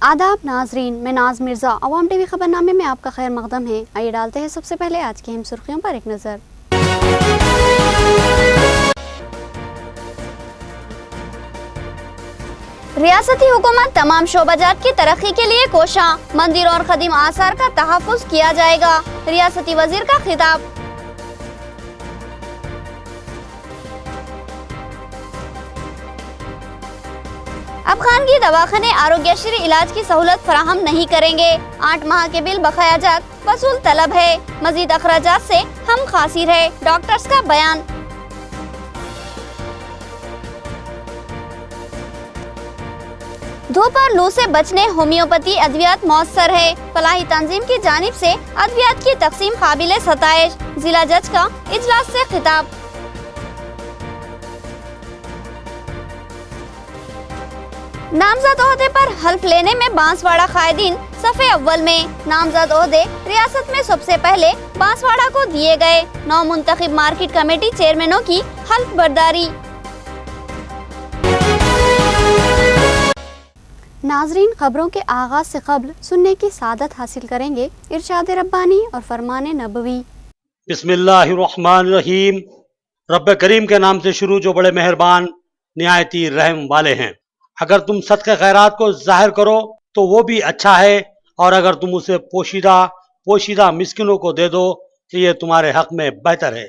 आदाब नाजरीन, मैं नाज मिर्ज़ा अवाम टीवी खबरनामे में आपका खैर मकदम है। आइए डालते हैं सबसे पहले आज की अहम सुर्खियों पर एक नज़र। रियासती हुकूमत तमाम शोबाजात की तरक्की के लिए कोशां, मंदिर और खदीम आसार का तहफ़्फ़ुज़ किया जाएगा। रियासती वजीर का खिताब। अब खानगी दवाखाने आरोग्यश्री इलाज की सहूलत फराहम नहीं करेंगे। 8 माह के बिल बकायाजात वसूल तलब है। मजीद अखराजात से हम खासिर है, डॉक्टर्स का बयान। धूप और लू से बचने होम्योपैथी अद्वियात मौसर है। फलाही तंजीम की जानिब से अद्वियात की तकसीम काबिल सताइश। जिला जज का इजलास से खिताब। नामजद ओहदे पर हल्फ लेने में बांसवाड़ा कायदीन सफ़े अव्वल में। नामजद ओहदे रियासत में सबसे पहले बांसवाड़ा को दिए गए। 9 मुंतखब मार्केट कमेटी चेयरमैनों की हल्फ बर्दारी। नाजरीन, खबरों के आगाज से कबल सुनने की सादत हासिल करेंगे इरशाद रब्बानी और फरमान नबवी। बिस्मिल्लाहिर्रहमानिर्रहीम। रब करीम के नाम से शुरू जो बड़े मेहरबान निहायती रहम वाले हैं। अगर तुम सदक़े खैरात को जाहिर करो तो वो भी अच्छा है, और अगर तुम उसे पोशीदा मिस्किनों को दे दो तो ये तुम्हारे हक में बेहतर है।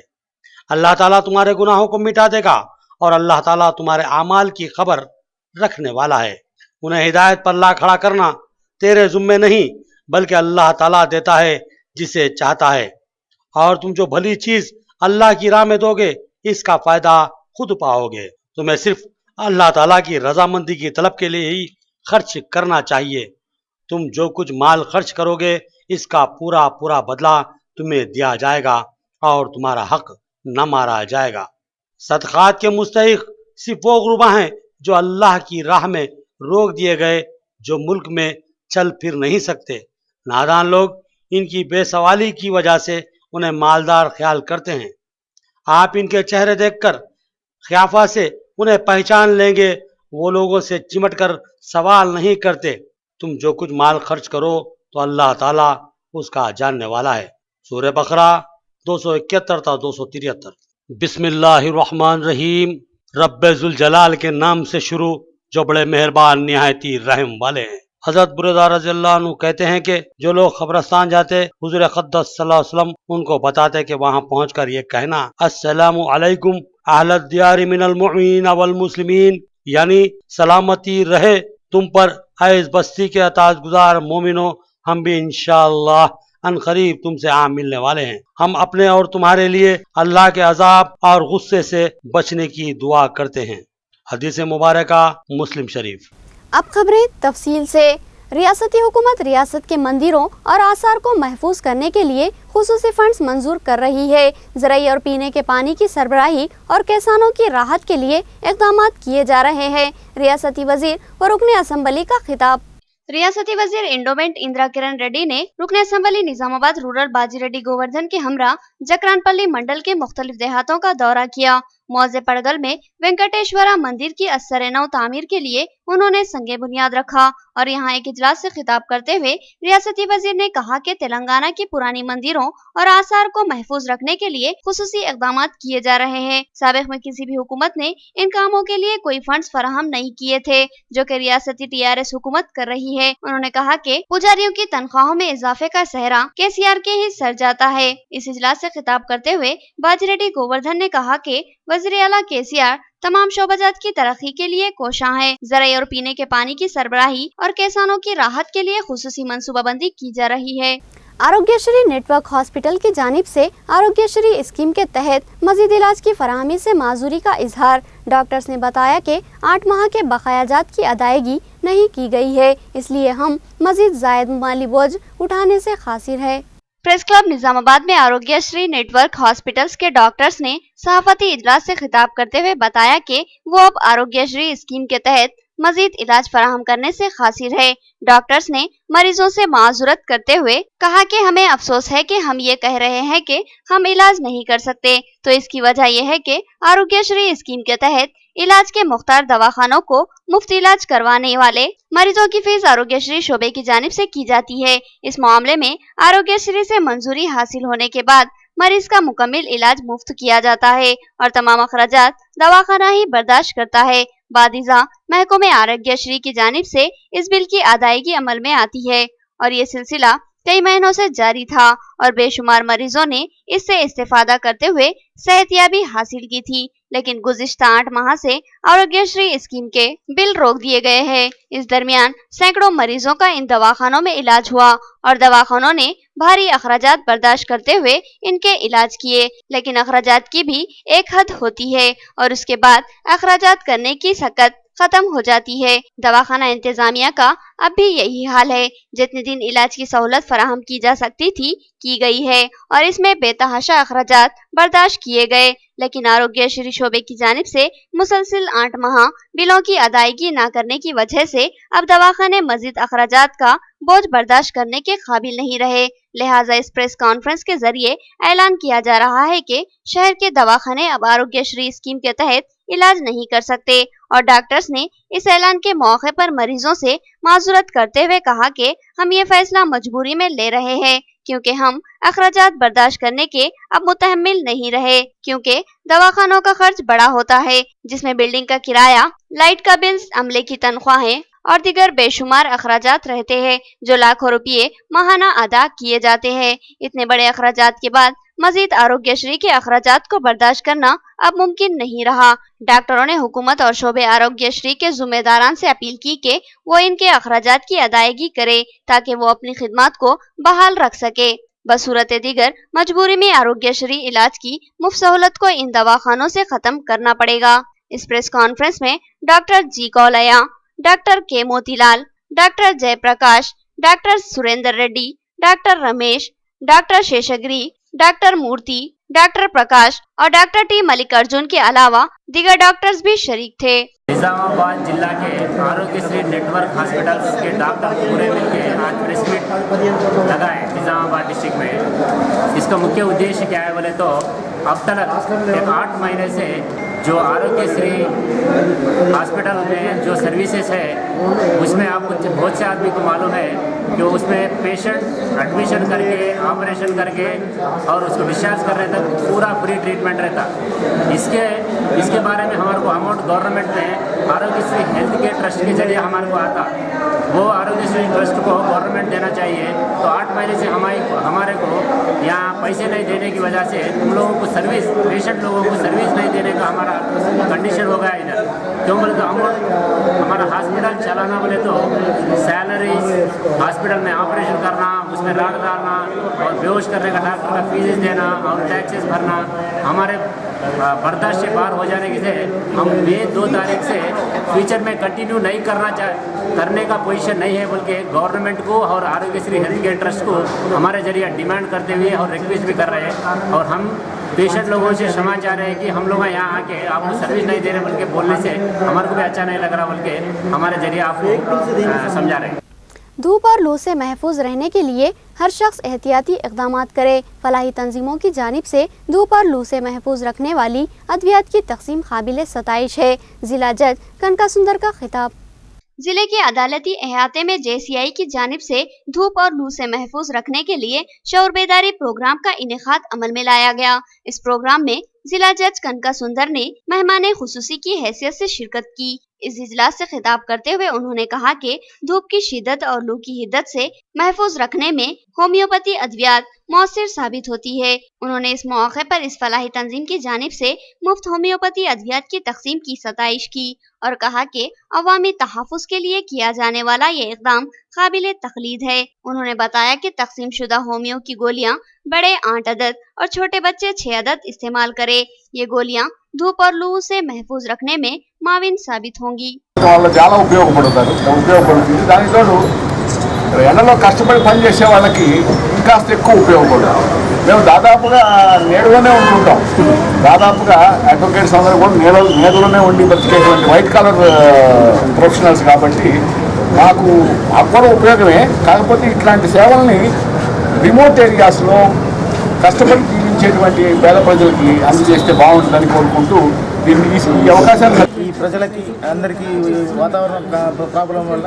अल्लाह ताला तुम्हारे गुनाहों को मिटा देगा, और अल्लाह ताला तुम्हारे आमाल की खबर रखने वाला है। उन्हें हिदायत पर ला खड़ा करना तेरे जुम्मे नहीं, बल्कि अल्लाह ताला देता है जिसे चाहता है। और तुम जो भली चीज अल्लाह की राह में दोगे इसका फायदा खुद पाओगे। तुम्हें सिर्फ अल्लाह ताला की रजामंदी की तलब के लिए ही खर्च करना चाहिए। तुम जो कुछ माल खर्च करोगे इसका पूरा पूरा बदला तुम्हें दिया जाएगा, और तुम्हारा हक न मारा जाएगा। सदक़ात के मुस्तहिक सिर्फ वो गुरबा हैं जो अल्लाह की राह में रोक दिए गए, जो मुल्क में चल फिर नहीं सकते। नादान लोग इनकी बेसवाली की वजह से उन्हें मालदार ख्याल करते हैं। आप इनके चेहरे देखकर ख्याफा से उन्हें पहचान लेंगे। वो लोगों से चिमट कर सवाल नहीं करते। तुम जो कुछ माल खर्च करो तो अल्लाह ताला उसका जानने वाला है। सूरह बकरा 271 था 273। बिस्मिल्लाहिर्रहमानिर्रहीम। रब्बे जुल जलाल के नाम से शुरू जो बड़े मेहरबान निहायती रहम वाले हैं। हजरत बुरैदा रज़ियल्लाहु अन्हु कहते हैं कि जो लोग कब्रिस्तान जाते हुज़ूर अक़दस सल्लल्लाहु अलैहि वसल्लम उनको बताते कि वहां पहुंचकर ये कहना अस्सलामु अलैकुम अहलद दियार मिनल मुमिनीन वल मुस्लिमीन, यानी सलामती रहे तुम पर ऐ बस्ती के अताज़गुज़ार मोमिनो, हम भी इंशाअल्लाह अनकरीब तुमसे आम मिलने वाले हैं। हम अपने और तुम्हारे लिए अल्लाह के अजाब और गुस्से से बचने की दुआ करते हैं। हदीस मुबारका मुस्लिम शरीफ। अब खबरें तफसील से। रियासती हुकूमत रियासत के मंदिरों और आसार को महफूज करने के लिए खुसूसी फंड्स मंजूर कर रही है। ज़राई और पीने के पानी की सरबराही और किसानों की राहत के लिए इक़दाम किए जा रहे हैं। रियासती वजीर व रुकन असम्बली का खिताब। रियासती वजीर इंडोमेंट इंदिरा किरण रेड्डी ने रुकन असम्बली निजामाबाद रूरल बाजीरेड्डी गोवर्धन के हमरा जकरानपल्ली मंडल के मुख्तलिफ देहातों का दौरा किया। मौजे पड़गल में वेंकटेश्वरा मंदिर की असर नौ तामीर के लिए उन्होंने संगे बुनियाद रखा, और यहाँ एक इजलास से खिताब करते हुए रियासती वजीर ने कहा कि तेलंगाना की पुरानी मंदिरों और आसार को महफूज रखने के लिए खुसूसी इक़दाम किए जा रहे हैं। साबिक़ में किसी भी हुकूमत ने इन कामों के लिए कोई फंड्स फराहम नहीं किए थे, जो कि रियासती TRS हुकूमत कर रही है। उन्होंने कहा कि पुजारियों की तनख्वाहों में इजाफे का सहरा KCR के ही सर जाता है। इस इजलास से खिताब करते हुए बाजीरेड्डी गोवर्धन ने कहा कि वज़ीर आला KCR तमाम शोबाजात की तरक्की के लिए कोशां है। ज़राई और पीने के पानी की सरबराही और किसानों की राहत के लिए खुसूसी मनसूबाबंदी की जा रही है। आरोग्यश्री नेटवर्क हॉस्पिटल की जानिब से आरोग्यश्री स्कीम के तहत मजीद इलाज की फराहमी से माजूरी का इजहार। डॉक्टर्स ने बताया कि 8 माह के बकायाजात की अदायगी नहीं की गई है, इसलिए हम मजीद जायद माली बोझ उठाने से खासिर है। प्रेस क्लब निजामाबाद में आरोग्यश्री नेटवर्क हॉस्पिटल्स के डॉक्टर्स ने सहाफती इजलास से खिताब करते हुए बताया कि वो अब आरोग्यश्री स्कीम के तहत मजीद इलाज फराहम करने से खासिर है। डॉक्टर्स ने मरीजों से माजूरत करते हुए कहा कि हमें अफसोस है कि हम ये कह रहे हैं कि हम इलाज नहीं कर सकते, तो इसकी वजह यह है कि आरोग्यश्री स्कीम के तहत इलाज के मुख्तार दवाखानों को मुफ्त इलाज करवाने वाले मरीजों की फीस आरोग्यश्री शोबे की जानिब से की जाती है। इस मामले में आरोग्यश्री से मंजूरी हासिल होने के बाद मरीज का मुकम्मल इलाज मुफ्त किया जाता है और तमाम अखराजात दवाखाना ही बर्दाश्त करता है। बादिजा महकमे आरोग्यश्री की जानिब से इस बिल की अदायगी अमल में आती है और ये सिलसिला कई महीनों से जारी था और बेशुमार मरीजों ने इससे इस्तेफादा करते हुए सेहतयाबी हासिल की थी, लेकिन गुज़िश्ता 8 माह से आरोग्यश्री स्कीम के बिल रोक दिए गए हैं। इस दरमियान सैकड़ों मरीजों का इन दवाखानों में इलाज हुआ और दवाखानों ने भारी अखराजात बर्दाश्त करते हुए इनके इलाज किए, लेकिन अखराजात की भी एक हद होती है और उसके बाद अखराजात करने की सकत खत्म हो जाती है। दवाखाना इंतजामिया का अब भी यही हाल है। जितने दिन इलाज की सहूलत फराहम की जा सकती थी की गई है और इसमें बेतहाशा अखराजात बर्दाश्त किए गए, लेकिन आरोग्यश्री शोबे की जानिब से मुसलसिल 8 माह बिलों की अदायगी न करने की वजह से अब दवाखाने मजीद अखराजात का बोझ बर्दाश्त करने के काबिल नहीं रहे। लिहाजा इस प्रेस कॉन्फ्रेंस के जरिए ऐलान किया जा रहा है कि शहर के दवाखाने अब आरोग्यश्री स्कीम के तहत इलाज नहीं कर सकते और डॉक्टर्स ने इस ऐलान के मौके पर मरीजों से माजूरत करते हुए कहा कि हम ये फैसला मजबूरी में ले रहे हैं क्योंकि हम अखराजात बर्दाश्त करने के अब मुतहम्मिल नहीं रहे, क्योंकि दवाखानों का खर्च बड़ा होता है जिसमें बिल्डिंग का किराया, लाइट का बिल, अमले की तनख्वाहें और दीगर बेशुमार अखराजात रहते हैं जो लाखों रुपये माहाना अदा किए जाते हैं। इतने बड़े अखराजात के बाद मजीद आरोग्यश्री के अखराजात को बर्दाश्त करना अब मुमकिन नहीं रहा। डॉक्टरों ने हुकूमत और शोबे आरोग्यश्री के जिम्मेदारान से अपील की कि वो इनके अखराजात की अदायगी करे ताकि वो अपनी खिदमत को बहाल रख सके। बसूरत दीगर मजबूरी में आरोग्यश्री इलाज की मुफ्त सहूलत को इन दवाखानों से खत्म करना पड़ेगा। इस प्रेस कॉन्फ्रेंस में doctor G Kaulya, doctor K Motilal, doctor Jayaprakash, doctor Surendra Reddy, doctor Ramesh, doctor Seshagiri, doctor Murthy, doctor Prakash और डॉक्टर टी मल्लिकार्जुन के अलावा दीगर डॉक्टर्स भी शरीक थे। निजामाबाद जिला के आरोग्यश्री नेटवर्क हॉस्पिटल्स के डॉक्टर पूरे मिलकर आज प्रेस मीट लगाए निजामाबाद डिस्ट्रिक्ट में। इसका मुख्य उद्देश्य क्या है बोले तो अब तक 8 महीने से जो आरोग्यश्री हॉस्पिटल में जो सर्विसेज है उसमें आपको बहुत से आदमी को मालूम है कि उसमें पेशेंट एडमिशन करके ऑपरेशन करके और उसको डिस्चार्ज करने तक पूरा फ्री ट्रीटमेंट रहता। इसके बारे में हमारे को अमाउंट गवर्नमेंट में आरोग्यश्री हेल्थ केयर ट्रस्ट के जरिए हमारे को आता, वो आरोग्यश्री ट्रस्ट को गवर्नमेंट देना चाहिए। तो 8 महीने से हमारे को यहाँ पैसे नहीं देने की वजह से तुम लोगों को सर्विस, पेशेंट लोगों को सर्विस नहीं देने का हमारा कंडीशन हो गया इधर। क्यों बोले तो अमाउंट हमारा हॉस्पिटल चलाना बोले तो सैलरीज, हॉस्पिटल में ऑपरेशन करना, उसमें राग डालना और बेहोश करने का डॉक्टर का फीस देना और टैक्सेस भरना हमारे बर्दाश्त से बाहर हो जाने की से हम ये 2 तारीख से फ्यूचर में कंटिन्यू नहीं करने का पोजीशन नहीं है, बल्कि गवर्नमेंट को और आरोग्यश्री हेल्थ केयर ट्रस्ट को हमारे जरिए डिमांड करते हुए और रिक्वेस्ट भी कर रहे हैं। और हम पेशेंट लोगों से क्षमा चाह रहे हैं कि हम लोग यहाँ आके आपको सर्विस नहीं दे रहे, बल्कि बोलने से हमारे को भी अच्छा नहीं लग रहा, बल्कि हमारे जरिए आपको समझा रहे हैं। धूप और लू से महफूज रहने के लिए हर शख्स एहतियाती इक़दाम करे। फलाही तंजीमों की जानिब से धूप और लू से महफूज रखने वाली अद्वियात की तकसीम काबिल सताइश है। जिला जज कनका सुंदर का खिताब। जिले के अदालती अहाते में JCI की जानिब से धूप और लू से महफूज रखने के लिए शऊर बेदारी प्रोग्राम का इनेकाद अमल में लाया गया। इस प्रोग्राम में जिला जज कनका सुंदर ने मेहमान खुसूसी की हैसियत से शिरकत की। इस इजलास से खिताब करते हुए उन्होंने कहा कि धूप की शिद्दत और लू की हिद्दत से महफूज रखने में होम्योपैथी अद्वियात मौसर साबित होती है। उन्होंने इस मौके पर इस फलाही तंजीम की जानिब से मुफ्त होम्योपैथी अद्वियात की तकसीम की सताइश की और कहा कि अवामी तहफ़्फ़ुज़ के लिए किया जाने वाला ये इक़दाम काबिल तक़लीद है। उन्होंने बताया कि तकसीम शुदा होमियो की गोलियां बड़े 8 अदद और छोटे बच्चे 6 अदद इस्तेमाल करे। ये गोलियां धूप और लू से महफूज रखने में माविन साबित होंगी। చాలా ఉపయోగపడుతుంది దానికి తోడు ఎండలో కష్టపడి పని చేసే వాళ్ళకి ఇంకాస్త ఎక్కువ ఉపయోగపడుతుంది. మేము దాదాపుగా నేడులోనే ఉంటుంటాం. దాదాపుగా అడ్వకేట్స్ అందరూ కూడా నేడులోనే ఉండి బతికేటువంటి వైట్ కాలర్ ప్రొఫెషనల్స్ కాబట్టి మాకు అక్కడ ఉపయోగమే. కాకపోతే ఇట్లాంటి సేవల్ని రిమోట్ ఏరియాస్లో కష్టపడి జీవించేటువంటి పేద ప్రజలకి అందజేస్తే బాగుంటుందని కోరుకుంటూ దీన్ని ఈ అవకాశాన్ని ప్రజలకి అందరికీ వాతావరణ ప్రాబ్లం వల్ల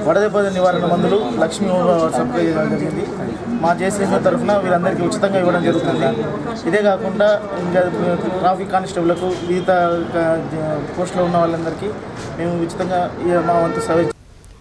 వడదెబ్బ నివారణ మందులు లక్ష్మీ సప్లై చేయడం జరిగింది. మా జేసీబీ తరఫున వీరందరికీ ఉచితంగా ఇవ్వడం జరుగుతుంది. ఇదే కాకుండా ఇంకా ట్రాఫిక్ కానిస్టేబుల్లకు వివిధ పోస్టులో ఉన్న వాళ్ళందరికీ మేము ఉచితంగా మా వంతు సేవ.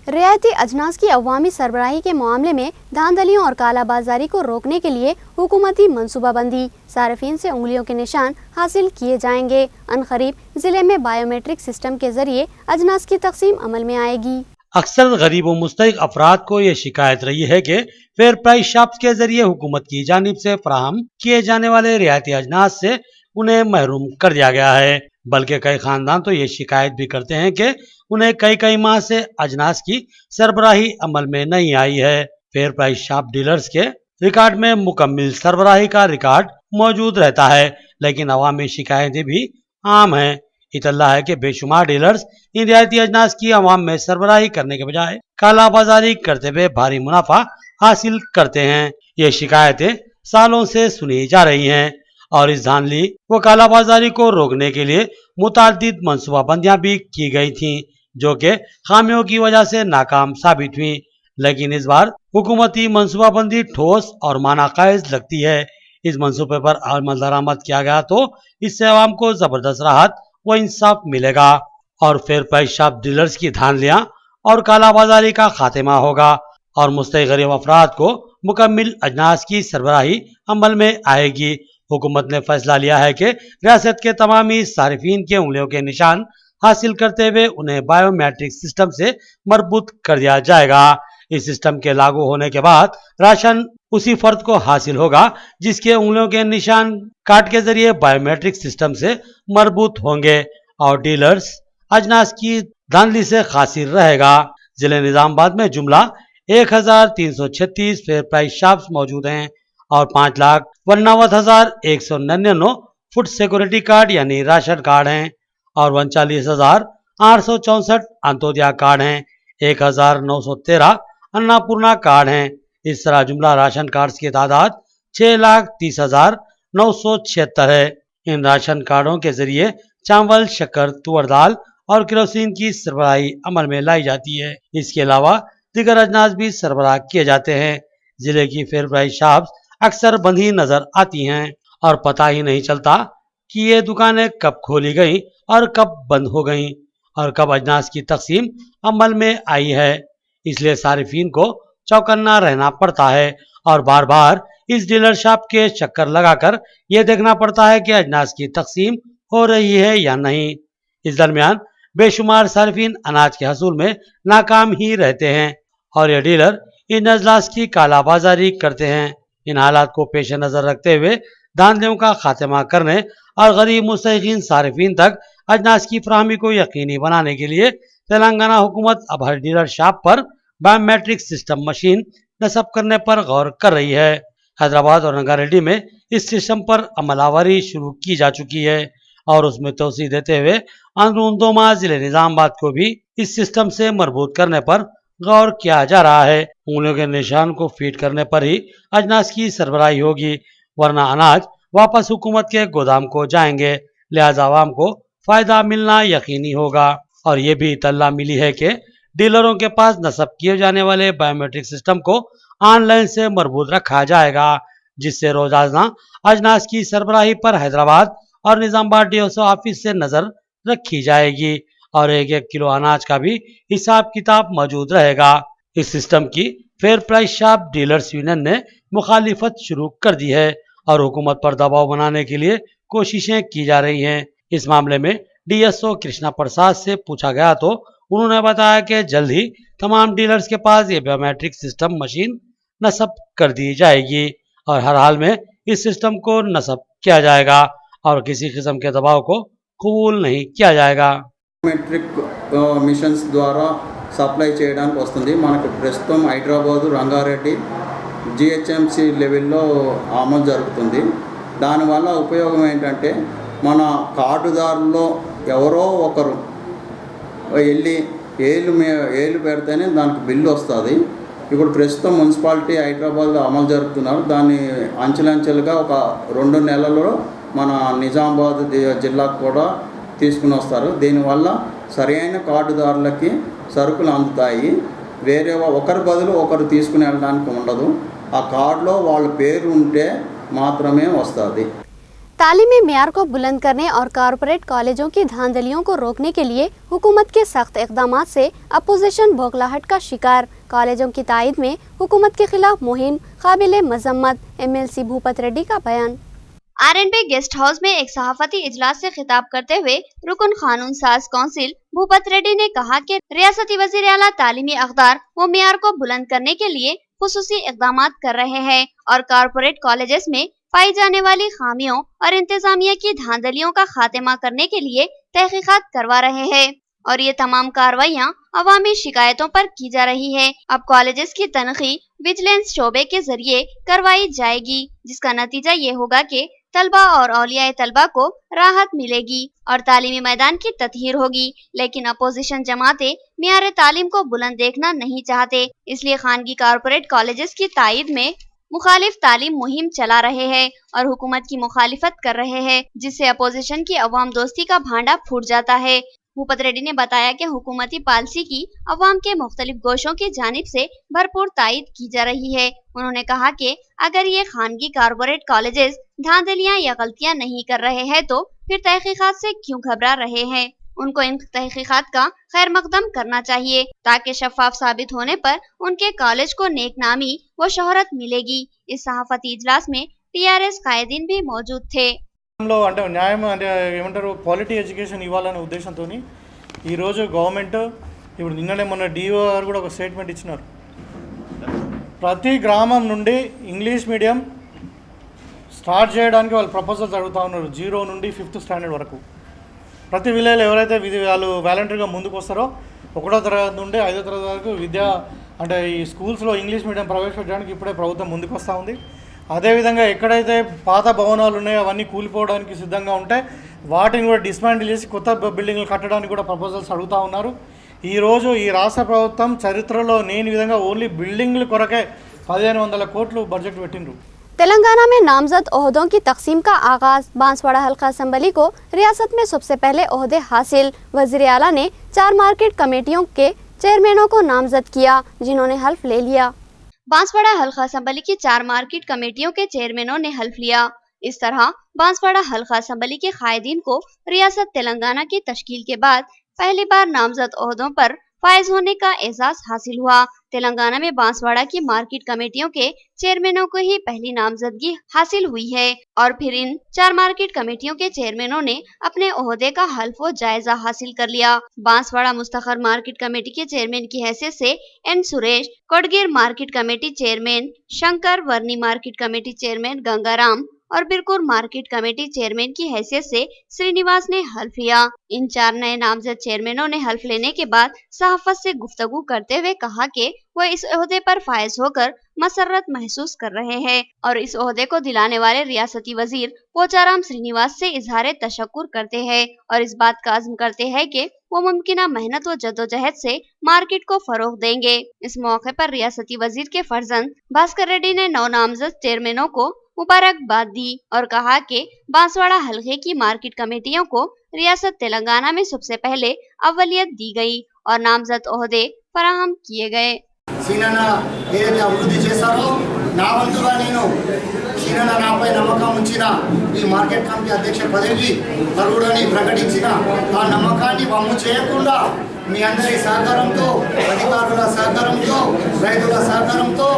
रियायती अजनास की अवामी सरबराही के मामले में धांधलियों और कालाबाजारी को रोकने के लिए हुकूमती मनसूबाबंदी सार्फिन से उंगलियों के निशान हासिल किए जाएंगे। अनकरीब जिले में बायोमेट्रिक सिस्टम के जरिए अजनास की तकसीम अमल में आएगी। अक्सर गरीब व मुस्तहिक अफराद को ये शिकायत रही है कि फेयर प्राइस शॉप्स के जरिए हुकूमत की जानिब से फराहम किए जाने वाले रियायती अजनास से उन्हें महरूम कर दिया गया है। बल्कि कई खानदान तो ये शिकायत भी करते हैं कि उन्हें कई माह से अजनास की सरबराही अमल में नहीं आई है। फेयर प्राइस शॉप डीलर्स के रिकॉर्ड में मुकम्मल सरबराही का रिकॉर्ड मौजूद रहता है, लेकिन अवामी शिकायतें भी आम हैं। इतला है कि बेशुमार डीलर्स इन रियायती अजनास की अवाम में सरबराही करने के बजाय कालाबाजारी करते हुए भारी मुनाफा हासिल करते हैं। ये शिकायतें सालों से सुनी जा रही हैं और इस धांधली व कालाबाजारी को रोकने के लिए मुताद्दिद मनसूबाबंदियां भी की गई थीं, जो कि खामियों की वजह से नाकाम साबित हुई। लेकिन इस बार हुकूमती मनसूबाबंदी ठोस और मानाकाइज लगती है। इस मनसूबे पर अमल दरामद किया गया तो इससे आवाम को जबरदस्त राहत व इंसाफ मिलेगा और फेयर प्राइस शॉप डीलर्स की धांधलियां और कालाबाजारी का खात्मा होगा और मुस्तहिक गरीब अफराद को मुकम्मल अजनास की सरबराही अमल में आएगी। हुकूमत ने फैसला लिया है कि रियासत के तमामी सारिफीन के उंगलियों के निशान हासिल करते हुए उन्हें बायोमेट्रिक सिस्टम से मरबूत कर दिया जाएगा। इस सिस्टम के लागू होने के बाद राशन उसी फर्द को हासिल होगा जिसके उंगलियों के निशान कार्ड के जरिए बायोमेट्रिक सिस्टम से मरबूत होंगे और डीलर्स अजनास की धांधली से खासिर रहेगा। जिले निजामाबाद में जुमला 1336 फेयर प्राइस शॉप्स मौजूद हैं और 5,92,199 फूड सिक्योरिटी कार्ड यानी राशन कार्ड हैं और 39,864 अंत्योदया कार्ड हैं। 1,913 अन्नपूर्णा कार्ड हैं। इस तरह जुमला राशन कार्ड्स की तादाद 6,30,976 है। इन राशन कार्डों के जरिए चावल, शक्कर, तुअर दाल और केरोसिन की सरबराही अमल में लाई जाती है। इसके अलावा दीगर अजनास भी सरबराह किए जाते हैं। जिले की फेयर प्राइस शॉप्स अक्सर बंद ही नजर आती हैं और पता ही नहीं चलता कि ये दुकानें कब खोली गई और कब बंद हो गई और कब अजनास की तकसीम अमल में आई है। इसलिए सारिफीन को चौकन्ना रहना पड़ता है और बार बार इस डीलर शॉप के चक्कर लगाकर यह देखना पड़ता है कि अजनास की तकसीम हो रही है या नहीं। इस दरमियान बेशुमार सारिफीन अनाज के हसूल में नाकाम ही रहते हैं और ये डीलर इन अजलास की कालाबाजारी करते हैं। इन हालात को पेश नजर रखते हुए धांधलियों का खात्मा करने और गरीब मुस्तहिकीन सारिफीन तक अजनास की फराहमी को यकीनी बनाने के लिए तेलंगाना हुकूमत अब हर डीलर शॉप पर बायोमेट्रिक सिस्टम मशीन नस्ब करने पर गौर कर रही है। हैदराबाद और रंगारेड्डी में इस सिस्टम पर अमलावरी शुरू की जा चुकी है और उसमें तोसी देते हुए अंदरून 2 माह जिले निजामाबाद को भी इस सिस्टम से मरबूत करने पर गौर किया जा रहा है। उंगलियों के निशान को फीड करने पर ही अजनास की सरबराही होगी, वरना अनाज वापस हुकूमत के गोदाम को जाएंगे। लिहाजा आवाम को फायदा मिलना यकीनी होगा और ये भी इत्तला मिली है कि डीलरों के पास नस्ब किए जाने वाले बायोमेट्रिक सिस्टम को ऑनलाइन से मरबूत रखा जाएगा, जिससे रोजाना अजनास की सरबराही पर हैदराबाद और निजामाबाद डीएसओ ऑफिस से नजर रखी जाएगी और 1-1 किलो अनाज का भी हिसाब किताब मौजूद रहेगा। इस सिस्टम की fair price shop dealers union ने मुखालिफत शुरू कर दी है और हुकूमत पर दबाव बनाने के लिए कोशिशें की जा रही हैं। इस मामले में डीएसओ कृष्णा प्रसाद से पूछा गया तो उन्होंने बताया कि जल्द ही तमाम डीलर्स के पास ये बायोमेट्रिक सिस्टम मशीन नस्ब कर दी जाएगी और हर हाल में इस सिस्टम को नस्ब किया जाएगा और किसी किस्म के दबाव को कबूल नहीं किया जाएगा। बायोमेट्रिक మిషన్స్ ద్వారా సప్లై చేయడానికి వస్తుంది। మనకు ప్రస్తుతం హైదరాబాద్, రంగారెడ్డి, జిహెచ్ఎంసి లెవెల్లో అమలు జరుగుతుంది। దానివల్ల ఉపయోగం ఏంటంటే మన కార్డుదారుల్లో ఎవరో ఒకరు వెళ్ళి ఏలు పెడితేనే దానికి బిల్లు వస్తుంది। ఇప్పుడు ప్రస్తుతం మున్సిపాలిటీ హైదరాబాద్లో అమలు జరుపుతున్నారు। దాన్ని అంచెలంచెలుగా ఒక 2 నెలల్లో మన నిజామాబాద్ జిల్లాకు కూడా తీసుకుని వస్తారు. దీనివల్ల సరైన కార్డుదారులకి సరుకులు అందుతాయి. వేరే ఒకరి బదులు ఒకరు తీసుకుని వెళ్ళడానికి ఉండదు. ఆ కార్డులో వాళ్ళ పేరు ఉంటే మాత్రమే వస్తుంది. तालीमी म्यार को बुलंद करने और कॉरपोरेट कॉलेजों की धांधलियों को रोकने के लिए हुकूमत के सख्त इक़दामात से अपोजिशन बौखलाहट का शिकार। कॉलेजों की तायद में हुकूमत के खिलाफ मुहिम काबिल मजम्मत। MLC भूपत रेड्डी का बयान। RNB गेस्ट हाउस में एक सहाफती इजलास से खिताब करते हुए रुकन कानून साज काउंसिल भूपत रेड्डी ने कहा कि रियासती वज़ीर आला तालीमी अक़दार व म्यार को बुलंद करने के लिए खुसूसी इक़दामात कर रहे हैं और कॉरपोरेट कॉलेजेस में पाई जाने वाली खामियों और इंतजामिया की धांधलियों का खात्मा करने के लिए तहकीकात करवा रहे हैं और ये तमाम कार्रवाइयाँ अवामी शिकायतों पर की जा रही है। अब कॉलेजेस की तनखी विजिलेंस शोबे के जरिए करवाई जाएगी, जिसका नतीजा ये होगा कि तलबा और औलिया तलबा को राहत मिलेगी और तालीमी मैदान की ततहीर होगी। लेकिन अपोजिशन जमातें मियार तालीम को बुलंद देखना नहीं चाहते, इसलिए खानगी कॉरपोरेट कॉलेजेस की तायद में मुखालिफ तालीम मुहिम चला रहे हैं और हुकूमत की मुखालिफत कर रहे हैं, जिससे अपोजिशन की अवाम दोस्ती का भांडा फूट जाता है। भूपत रेड्डी ने बताया कि हुकूमती पॉलिसी की अवाम के मुख्तलिफ गोशों की जानिब से भरपूर तायद की जा रही है। उन्होंने कहा कि अगर ये खानगी कॉरपोरेट कॉलेजेस धांधलियां या गलतियां नहीं कर रहे हैं तो फिर तहकीकात से क्यों घबरा रहे हैं। उनको इन तहकीकात का खैर मकदम करना चाहिए ताकि शफाफ साबित होने पर उनके कॉलेज को नेक नामी व शोहरत मिलेगी। इस सहाफती इजलास में TRS कायदीन भी मौजूद थे। అంటే న్యాయం అంటే ఏమంటారు క్వాలిటీ ఎడ్యుకేషన్ ఇవ్వాలనే ఉద్దేశంతో ఈరోజు గవర్నమెంట్ ఇప్పుడు నిన్ననే మొన్న DO గారు కూడా ఒక స్టేట్మెంట్ ఇచ్చినారు. ప్రతి గ్రామం నుండి ఇంగ్లీష్ మీడియం స్టార్ట్ చేయడానికి వాళ్ళు ప్రపోజల్స్ అడుగుతూ ఉన్నారు 0 నుండి 5th స్టాండర్డ్ వరకు. ప్రతి విలేజ్లో ఎవరైతే వాళ్ళు వాలంటరీగా ముందుకు వస్తారో 1వ తరగతి నుండి 5వ తరగతి వరకు విద్య అంటే ఈ స్కూల్స్లో ఇంగ్లీష్ మీడియం ప్రవేశపెట్టడానికి ఇప్పుడే ప్రభుత్వం ముందుకు వస్తూ ఉంది. అదేవిధంగా ఎక్కడైతే పాత భవనాలు ఉన్నాయో అవన్నీ కూలిపోవడానికి సిద్ధంగా ఉంటే వాటిని కూడా డిస్మాంటిల్ చేసి కొత్త బిల్డింగ్లు కట్టడానికి కూడా ప్రపోజల్స్ అడుగుతూ ఉన్నారు. ఈరోజు ఈ రాష్ట్ర ప్రభుత్వం చరిత్రలో లేని విధంగా ఓన్లీ బిల్డింగ్ల కొరకే 1500 కోట్లు బడ్జెట్ పెట్టిండ్రు. तेलंगाना में नामजद ओहदों की तकसीम का आगाज। बांसवाड़ा हल्का असम्बली को रियासत में सबसे पहले ओहदे हासिल। वज़ीर आला ने 4 मार्केट कमेटियों के चेयरमैनों को नामजद किया, जिन्होंने हल्फ ले लिया। बांसवाड़ा हल्का असम्बली की 4 मार्केट कमेटियों के चेयरमैनों ने हल्फ लिया। इस तरह बांसवाड़ा हल्का असम्बली के कायदीन को रियासत तेलंगाना की तश्कील के बाद पहली बार नामजद ओहदों पर फायज होने का एजाज हासिल हुआ। तेलंगाना में बांसवाड़ा की मार्केट कमेटियों के चेयरमैनों को ही पहली नामजदगी हासिल हुई है और फिर इन 4 मार्केट कमेटियों के चेयरमैनों ने अपने ओहदे का हल्फ व जायजा हासिल कर लिया। बांसवाड़ा मुस्तखर मार्केट कमेटी के चेयरमैन की हैसियत से N Suresh, Kotgir market committee chairman Shankar, Varni market committee chairman Gangaram और बिरकुर मार्केट कमेटी चेयरमैन की हैसियत से श्रीनिवास ने हल्फ लिया। इन 4 नए नामजद चेयरमैनों ने हल्फ लेने के बाद सहाफत से गुफ्तगू करते हुए कहा कि वह इस ओहदे पर फायज होकर मसरत महसूस कर रहे हैं और इस ओहदे को दिलाने वाले रियासती वजीर पोचाराम श्रीनिवास से इजहार तशक्कुर करते हैं और इस बात का अज़्म करते हैं कि वो मुमकिना मेहनत व जद्दोजहद से मार्केट को फरोग देंगे। इस मौके पर रियासती वजीर के फर्जंद भास्कर रेड्डी ने 9 नामजद चेयरमैनों को मुबारकबाद दी और कहा कि बांसवाड़ा हल्के की मार्केट कमेटियों को रियासत तेलंगाना में सबसे पहले अव्वलियत दी गई और नामजद ओहदे फराहम किए गए। సీనన్న ఏదైతే అభివృద్ధి చేశారో నా వంతుగా నేను సీనన్న నాపై నమ్మకం ఉంచిన ఈ మార్కెట్ కమిటీ అధ్యక్ష పదవికి అర్హుడని ప్రకటించిన ఆ నమ్మకాన్ని వమ్ము చేయకుండా మీ అందరి సహకారంతో, అధికారుల సహకారంతో, రైతుల సహకారంతో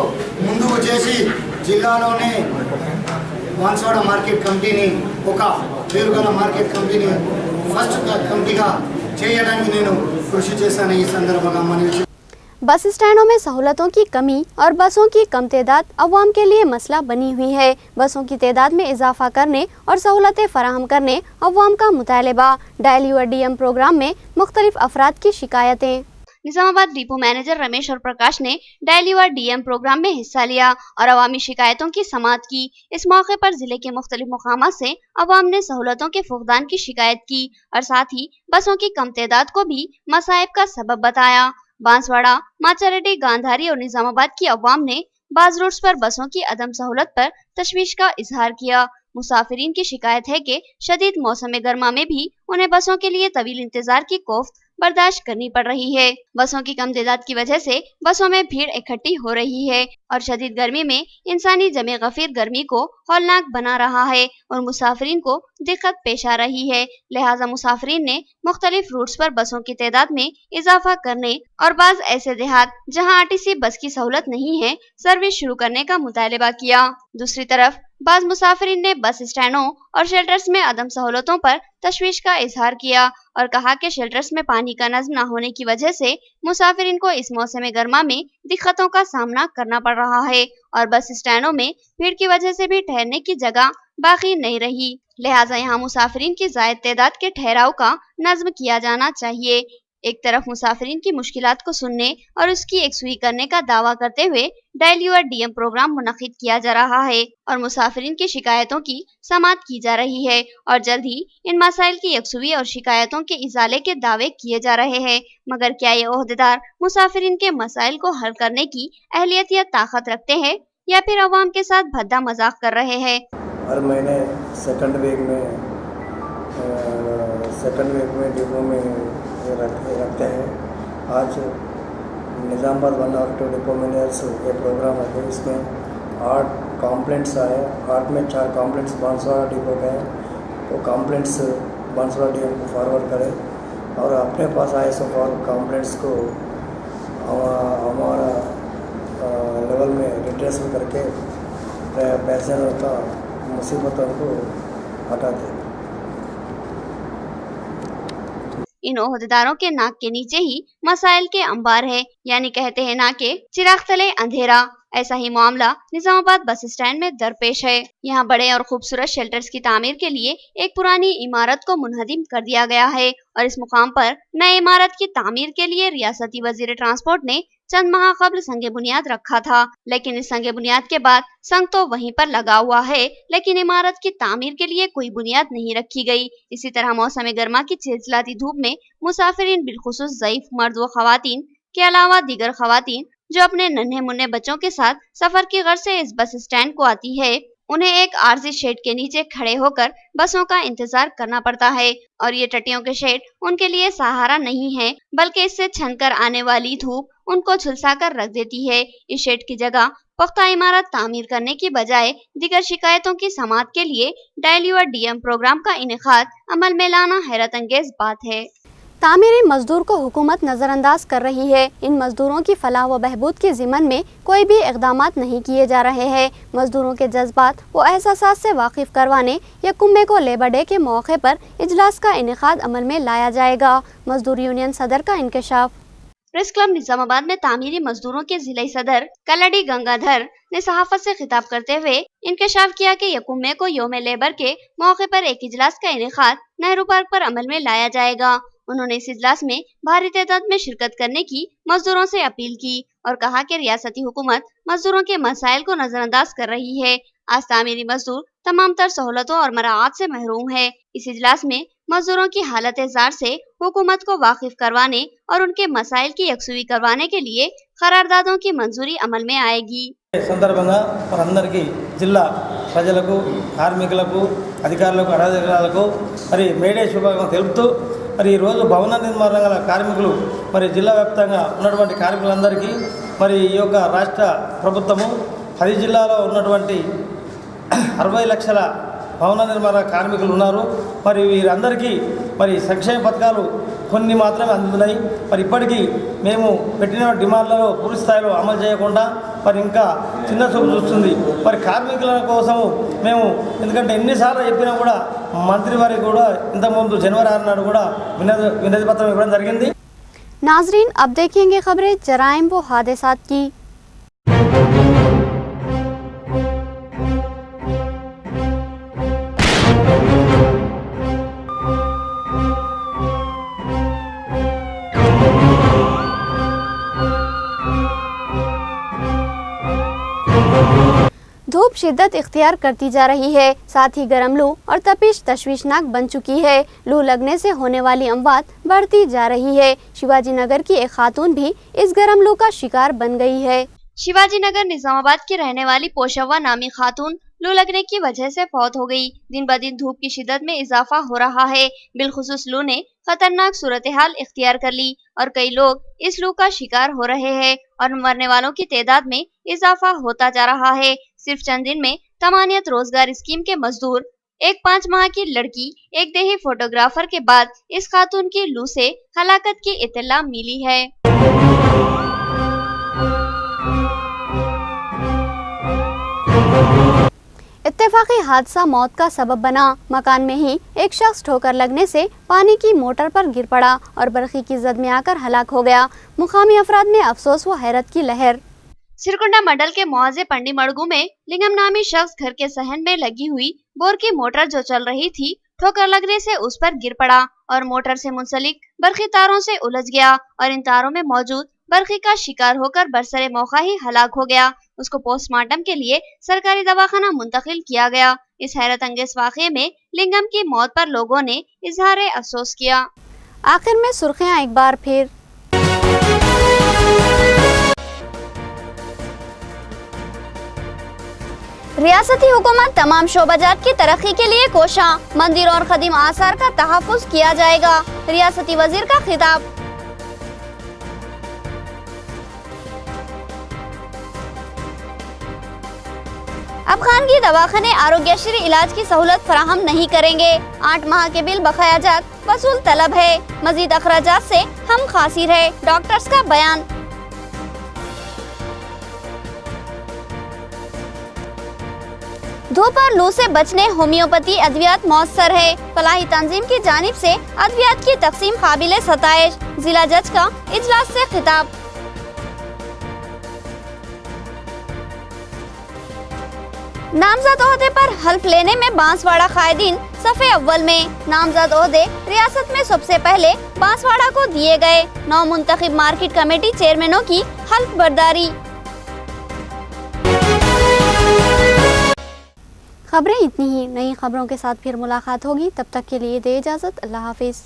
ముందుకు చేసి జిల్లాలోనే బాన్స్వాడ మార్కెట్ కమిటీని ఒక పేరుగల మార్కెట్ కమిటీని ఫస్ట్ కమిటీగా చేయడానికి నేను కృషి చేశాను। ఈ సందర్భంగా మనవి बस स्टैंडों में सहूलतों की कमी और बसों की कम तादाद अवाम के लिए मसला बनी हुई है। बसों की तादाद में इजाफा करने और सहूलतें फराहम करने अवाम का मुतालबा। डायल यूर DM प्रोग्राम में मुख्तलिफ अफराद की शिकायतें। निजामाबाद डिपो मैनेजर रमेश और प्रकाश ने डायल यूर DM प्रोग्राम में हिस्सा लिया और अवामी शिकायतों की समाअत की। इस मौके पर जिले के मुख्तलिफ मुकामात से अवाम ने सहूलतों के फुकदान की शिकायत की और साथ ही बसों की कम तादाद को भी मसाइब का सबब बताया। बांसवाड़ा, माचारेड्डी, गांधारी और निजामाबाद की अवाम ने बाज रूट्स पर बसों की अदम सहूलत पर तशवीश का इजहार किया। मुसाफिरीन की शिकायत है कि शदीद मौसम गर्मा में भी उन्हें बसों के लिए तवील इंतजार की कोफ्त बर्दाश्त करनी पड़ रही है। बसों की कम तादाद की वजह से बसों में भीड़ इकट्ठी हो रही है और शदीद गर्मी में इंसानी जमे गफीर गर्मी को हौलनाक बना रहा है और मुसाफिरीन को दिक्कत पेश आ रही है। लिहाजा मुसाफिरीन ने मुख्तलिफ रूट्स पर बसों की तादाद में इजाफा करने और बाज़ ऐसे देहात जहां आरटीसी बस की सहूलत नहीं है सर्विस शुरू करने का मुतालबा किया। दूसरी तरफ बाज़ मुसाफिरीन ने बस स्टैंडों और शेल्टर्स में अदम सहूलतों पर तशवीश का इजहार किया और कहा कि शेल्टर्स में पानी का नज़्म न होने की वजह से मुसाफिरीन को इस मौसम गर्मा में दिक्कतों का सामना करना पड़ रहा है और बस स्टैंडों में भीड़ की वजह से भी ठहरने की जगह बाकी नहीं रही। लिहाजा यहाँ मुसाफिरीन की ज़ायद तादाद के ठहराव का नज़्म किया जाना चाहिए। एक तरफ मुसाफिरीन की मुश्किलात को सुनने और उसकी यकसुई करने का दावा करते हुए डायल योर डीएम प्रोग्राम मुनक्किद किया जा रहा है और मुसाफिरीन की शिकायतों की समाअत की जा रही है और जल्द ही इन मसाइल की यकसुई और शिकायतों के इजाले के दावे किए जा रहे हैं। मगर क्या ये ओहदेदार मुसाफिरीन के मसाइल को हल करने की अहलियत या ताकत रखते हैं या फिर अवाम के साथ भद्दा मजाक कर रहे हैं? हर महीने सेकंड वीक में डिपो में रखते हैं। आज निज़ामाबाद 1 और 2 डिपो मैनेजर्स ये प्रोग्राम है। इसमें 8 कंप्लेंट्स आए। 8 में 4 कंप्लेंट्स बांसवाड़ा डिपो के हैं। वो कंप्लेंट्स बांसवाड़ा डीएम को फॉरवर्ड करें और अपने पास आए सो कंप्लेंट्स को हमारा लेवल में रिट्रेस करके पैसेंजर का मुसीबतों को हटा दें। इन ओहदेदारों के नाक के नीचे ही मसाइल के अंबार है, यानी कहते हैं ना कि चिराग तले अंधेरा। ऐसा ही मामला निजामाबाद बस स्टैंड में दरपेश है। यहाँ बड़े और खूबसूरत शेल्टर्स की तामीर के लिए एक पुरानी इमारत को मुनहदिम कर दिया गया है और इस मुकाम पर नए इमारत की तामीर के लिए रियासती वजीर ट्रांसपोर्ट ने चंद माह कबल संगे बुनियाद रखा था, लेकिन इस संगे बुनियाद के बाद संग तो वहीं पर लगा हुआ है, लेकिन इमारत की तामीर के लिए कोई बुनियाद नहीं रखी गई। इसी तरह मौसम गर्मा की चिलचिलाती धूप में मुसाफिरीन बिलखुसूस ज़ईफ मर्द व खवातीन के अलावा दीगर खवातीन जो अपने नन्हे मुन्ने बच्चों के साथ सफर की गर्ज से इस बस स्टैंड को आती है, उन्हें एक आरजी शेड के नीचे खड़े होकर बसों का इंतजार करना पड़ता है और ये टटियों के शेड उनके लिए सहारा नहीं है, बल्कि इससे छनकर आने वाली धूप उनको झुलसा कर रख देती है। इस शेड की जगह पुख्ता इमारत तामीर करने की बजाय दीगर शिकायतों की समाअत के लिए डायल योर डीएम प्रोग्राम का इनेकाद अमल में लाना हैरत अंगेज बात है। तामीरी मजदूर को हुकूमत नज़रअंदाज कर रही है। इन मजदूरों की फलाह व बहबूद के ज़िमन में कोई भी इक़दामात नहीं किए जा रहे हैं। मजदूरों के जज्बात व एहसासात से वाकिफ़ करवाने यकुम्मे को लेबर डे के मौके पर इजलास का इनेकाद अमल में लाया जाएगा। मजदूर यूनियन सदर का इंकशाफ। प्रेस क्लब निजामाबाद में तामीरी मजदूरों के जिले सदर कल्लड़ी गंगाधर ने सहाफत से खिताब करते हुए इंकशाफ किया कि यकुम्मे को योम लेबर के मौके पर एक इजलास का इनेकाद नेहरू पार्क पर अमल में लाया जाएगा। उन्होंने इस इजलास में भारी तादाद में शिरकत करने की मजदूरों से अपील की और कहा कि रियासती हुकूमत मजदूरों के मसाइल को नजरअंदाज कर रही है। आज तामीरी मजदूर तमाम तर सहूलतों और मराआत से महरूम है। इस इजलास में मजदूरों की हालत जार से हुकूमत को वाकिफ करवाने और उनके मसाइल की यकसुई करवाने के लिए करारदादों की मंजूरी अमल में आएगी। సందర్భంగా మనందరికీ జిల్లా ప్రజలకు కార్మికులకు అధికారులకు అనధికారులకు మరి మేడే శుభాకాంక్షలు తెలుపుతూ మరి ఈ రోజు భవన నిర్మాణ రంగ కార్మికులు మరి జిల్లా వ్యాప్తంగా ఉన్నటువంటి కార్మికులందరికీ మరి ఈ యొక్క రాష్ట్ర ప్రభుత్వము 10 జిల్లాలో ఉన్నటువంటి 60 లక్షల భవన నిర్మాణ కార్మికులు ఉన్నారు। మరి వీరందరికీ మరి సంక్షేమ పథకాలు కొన్ని మాత్రమే అందుతున్నాయి। మరి ఇప్పటికీ మేము పెట్టిన డిమాండ్లలో పూర్తి స్థాయిలో అమలు చేయకుండా మరి ఇంకా చిన్న చూపు చూస్తుంది। మరి కార్మికుల కోసము మేము ఎందుకంటే ఎన్నిసార్లు చెప్పినా కూడా మంత్రి వారికి కూడా ఇంతకుముందు జనవరి 6 నాడు కూడా వినతి పత్రం ఇవ్వడం జరిగింది। नाजरीन, अब देखेंगे खबरें जराइम व हादसात की। धूप शिद्दत इख्तियार करती जा रही है, साथ ही गर्म लू और तपिश तशवीशनाक बन चुकी है। लू लगने से होने वाली अमवात बढ़ती जा रही है। शिवाजी नगर की एक खातून भी इस गर्म लू का शिकार बन गई है। शिवाजी नगर निजामाबाद की रहने वाली पोशवा नामी खातून लू लगने की वजह से फौत हो गई। दिन ब दिन धूप की शिद्दत में इजाफा हो रहा है। बिलखुसूस लू ने खतरनाक सूरत हाल इख्तियार कर ली और कई लोग इस लू का शिकार हो रहे हैं और मरने वालों की तादाद में इजाफा होता जा रहा है। सिर्फ चंद दिन में तमानियत रोजगार स्कीम के मजदूर, एक 5 माह की लड़की, एक देही फोटोग्राफर के बाद इस खातून की लू से हलाकत की इत्तला मिली है। इत्तेफाकी हादसा मौत का सबब बना। मकान में ही एक शख्स ठोकर लगने से पानी की मोटर पर गिर पड़ा और बरखी की जद में आकर हलाक हो गया। मुकामी अफराद में अफसोस व हैरत की लहर। सिरकुंडा मंडल के मुआजे पंडी मड़गू में लिंगम नामी शख्स घर के सहन में लगी हुई बोर की मोटर जो चल रही थी, ठोकर लगने से उस पर गिर पड़ा और मोटर से मुंसलिक बरखी तारों से उलझ गया और इन तारों में मौजूद बरखी का शिकार होकर बरसरे मौका ही हलाक हो गया। उसको पोस्टमार्टम के लिए सरकारी दवाखाना मुंतकिल किया गया। इस हैरत अंगेज वाक़ये में लिंगम की मौत पर लोगों ने इजहार अफसोस किया। आखिर में सुर्खियां एक बार फिर। रियासती हुकूमत तमाम शोबाजात की तरक्की के लिए कोशा, मंदिर और कदीम आसार का तहफ़्फ़ुज़ किया जाएगा। रियासती वजीर का खिताब। अब खानगी दवाखाने आरोग्यश्री इलाज की सहूलत फराहम नहीं करेंगे। 8 माह के बिल बकायाजात वसूल तलब है। मजीद अखराजात से हम खासिर है, डॉक्टर्स का बयान। धूप और लू से बचने होम्योपैथी अद्वियात मौसर है। फलाही तंजीम की जानिब से अद्वियात की तकसीम काबिल सताइश। जिला जज का इजलास से खिताब। नामजद ओहदे पर हल्फ लेने में बांसवाड़ा कायदीन सफ़े अव्वल में। नामजद ओहदे रियासत में सबसे पहले बांसवाड़ा को दिए गए। 9 मुंतखब मार्केट कमेटी चेयरमैनों की हल्फ बर्दारी। खबरें इतनी ही। नई खबरों के साथ फिर मुलाकात होगी, तब तक के लिए दे इजाजत। अल्लाह हाफिज।